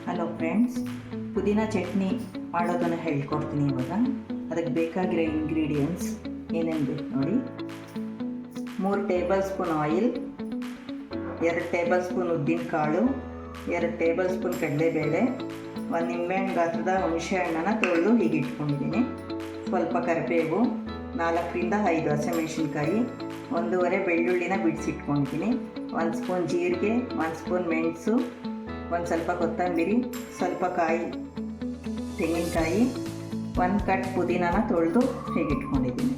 Hello friends, ಪುದೀನ ಚಟ್ನಿ ಮಾಡೋದನ್ನು ಹೇಳ್ಕೊಡ್ತೀನಿ ಇವಾಗ. ಅದಕ್ಕೆ ಬೇಕಾಗಿರೋ ಇಂಗ್ರೀಡಿಯೆಂಟ್ಸ್ ಏನೇನು ಬೇಕು ನೋಡಿ. 3 table spoon oil, 2 table spoon ಉದ್ದಿನ ಕಾಳು, 2 ಟೇಬಲ್ ಸ್ಪೂನ್ ಕಡಲೆಬೇಳೆ, 1 ನಿಂಬೆಹಣ್ಣು ಗಾತ್ರದ ಹುಣಸೆ ಹಣ್ಣನ್ನು ತೊಳೆದು ಹೀಗೆ ಇಟ್ಕೊಂಡಿದ್ದೀನಿ. ಸ್ವಲ್ಪ ಕರಿಬೇವು, 4ರಿಂದ 5 ಹಸಿಮೆಣಸಿನ್ಕಾಯಿ, 1 ಬೆಳ್ಳುಳ್ಳಿನ ಬಿಡಿಸಿಟ್ಕೊಂಡಿದ್ದೀನಿ, 1 ಸ್ಪೂನ್ ಜೀರಿಗೆ, 1 ಸ್ಪೂನ್ ಮೆಣಸು, ಒಂದು ಸ್ವಲ್ಪ ಕೊತ್ತಂಬರಿ, ಸ್ವಲ್ಪ ಕಾಯಿ ತೆಂಗಿನಕಾಯಿ, 1 ಕಟ್ ಪುದೀನಾನ ತೊಳೆದು ಹೇಗೆ ಇಟ್ಕೊಂಡಿದ್ದೀನಿ.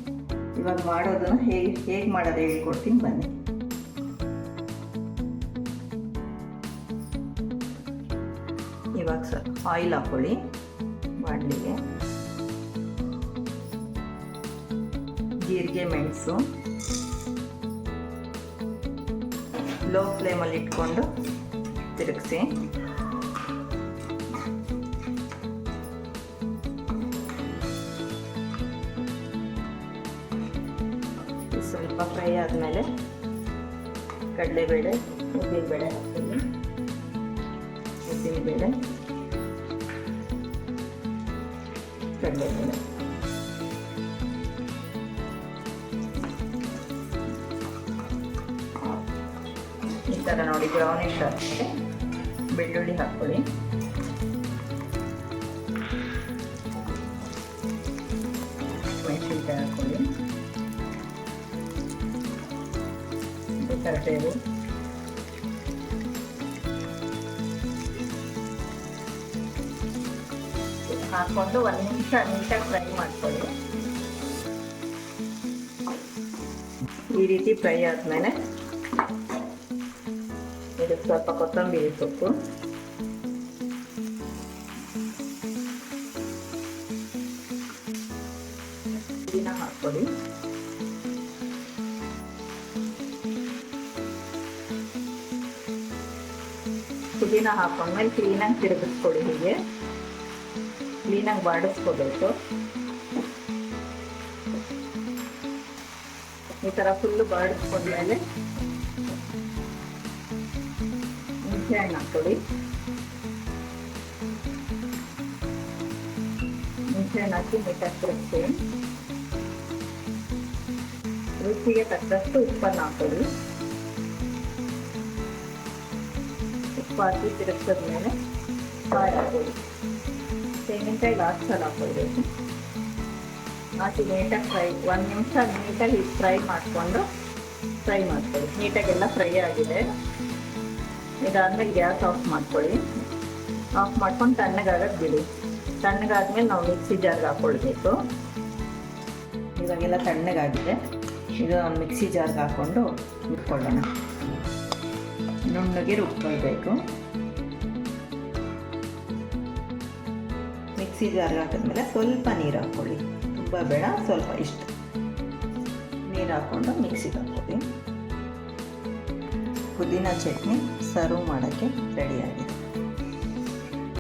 ಇವಾಗ ಮಾಡೋದನ್ನು ಹೇಗೆ ಮಾಡೋದು ಹೇಳ್ಕೊಡ್ತೀನಿ ಬನ್ನಿ. ಇವಾಗ ಆಯಿಲ್ ಹಾಕ್ಕೊಳ್ಳಿ ಬಾಣಲಿಗೆ. ಜೀರಿಗೆ ಮೆಣಸು ಲೋ ಫ್ಲೇಮಲ್ಲಿ ಇಟ್ಕೊಂಡು ತಿರುಗಿಸಿ. ಸ್ವಲ್ಪ ಫ್ರೈ ಆದಮೇಲೆ ಕಡಲೆಬೇಳೆ, ಉದ್ದಿನಬೇಳೆ ಹಾಕ್ತೀನಿ. ಉದ್ದಿನಬೇಳೆ, ಕಡಲೆಬೇಳೆ, ಈ ಥರ ನೋಡಿ ಬ್ರೌನಿಶ್ ಆಗಿದೆ. ಬೆಳ್ಳುಳ್ಳಿ ಹಾಕ್ಕೊಳ್ಳಿ. ಮೆಣಸಿನ್ಕಾಯಿ ಹಾಕ್ಕೊಳ್ಳಿ. ಕರಿಬೇವು, ಹಾಕ್ಕೊಂಡು 1 ನಿಮಿಷ ನೀಟಾಗಿ ಫ್ರೈ ಮಾಡ್ಕೊಳ್ಳಿ. ಈ ರೀತಿ ಫ್ರೈ ಆದಮೇಲೆ ಇದಕ್ಕೆ ಸ್ವಲ್ಪ ಕೊತ್ತಂಬರಿ ಸೊಪ್ಪು, ಪುದೀನ ಹಾಕ್ಕೊಳ್ಳಿ. ಪುದೀನ ಹಾಕೊಂಡ್ಮೇಲೆ ಕ್ಲೀನಾಗಿ ತಿರುಗಿಸ್ಕೊಳ್ಳಿ. ಹೀಗೆ ಕ್ಲೀನಾಗಿ ಬಾಡಿಸ್ಕೋಬೇಕು. ಈ ಥರ ಫುಲ್ಲು ಬಾಡಿಸ್ಕೊಂಡ್ಮೇಲೆ ಹುಣಸೆ ಹಣ್ಣು ಹಾಕ್ಕೊಳ್ಳಿ. ಹುಣಸೆ ಹಣ್ಣು ಹಾಕಿ ನೀಟಾಗಿ ತಿರುಗಿಸಿ. ರುಚಿಗೆ ತಕ್ಕಷ್ಟು ಉಪ್ಪನ್ನು ಹಾಕ್ಕೊಳ್ಳಿ. ಉಪ್ಪು ಹಾಕಿ ತಿರುಗಿಸಿದ್ಮೇಲೆ ಕಾಯಿ ಹಾಕ್ಕೊಳ್ಳಿ. ತೆಂಗಿನಕಾಯಿ ಲಾಸ್ಟಲ್ಲಿ ಹಾಕ್ಕೊಳ್ಬೇಕು. ಹಾಕಿ ನೀಟಾಗಿ ಫ್ರೈ 1 ನಿಮಿಷ ನೀಟಾಗಿ ಫ್ರೈ ಮಾಡಿಕೊಂಡು ಫ್ರೈ ಮಾಡ್ಕೊಳ್ಳಿ. ನೀಟಾಗೆಲ್ಲ ಫ್ರೈ ಆಗಿದೆ. ಇದಾದ್ಮೇಲೆ ಗ್ಯಾಸ್ ಆಫ್ ಮಾಡ್ಕೊಳ್ಳಿ. ಆಫ್ ಮಾಡ್ಕೊಂಡು ತಣ್ಣಗಾಗಕ್ಕೆ ಬಿಡಿ. ತಣ್ಣಗಾದ್ಮೇಲೆ ನಾವು ಮಿಕ್ಸಿ ಜಾರ್ಗೆ ಹಾಕ್ಕೊಳ್ಬೇಕು. ಇವಾಗೆಲ್ಲ ತಣ್ಣಗಾಗಿದೆ. ಇದು ನಾವು ಮಿಕ್ಸಿ ಜಾರ್ಗೆ ಹಾಕ್ಕೊಂಡು ರುಬ್ಕೊಳ್ಳೋಣ. ನುಣ್ಣಗೆ ರುಬ್ಕೊಳ್ಬೇಕು. ಮಿಕ್ಸಿ ಜಾರ್ಗೆ ಹಾಕಿದ್ಮೇಲೆ ಸ್ವಲ್ಪ ನೀರು ಹಾಕ್ಕೊಳ್ಳಿ. ತುಂಬ ಬೇಡ, ಸ್ವಲ್ಪ ಇಷ್ಟ ನೀರು ಹಾಕ್ಕೊಂಡು ಮಿಕ್ಸಿಗೆ ಹಾಕ್ಕೊಳ್ಳಿ. ಪುದೀನ ಚಟ್ನಿ ಸರ್ವ್ ಮಾಡೋಕ್ಕೆ ರೆಡಿಯಾಗಿದೆ.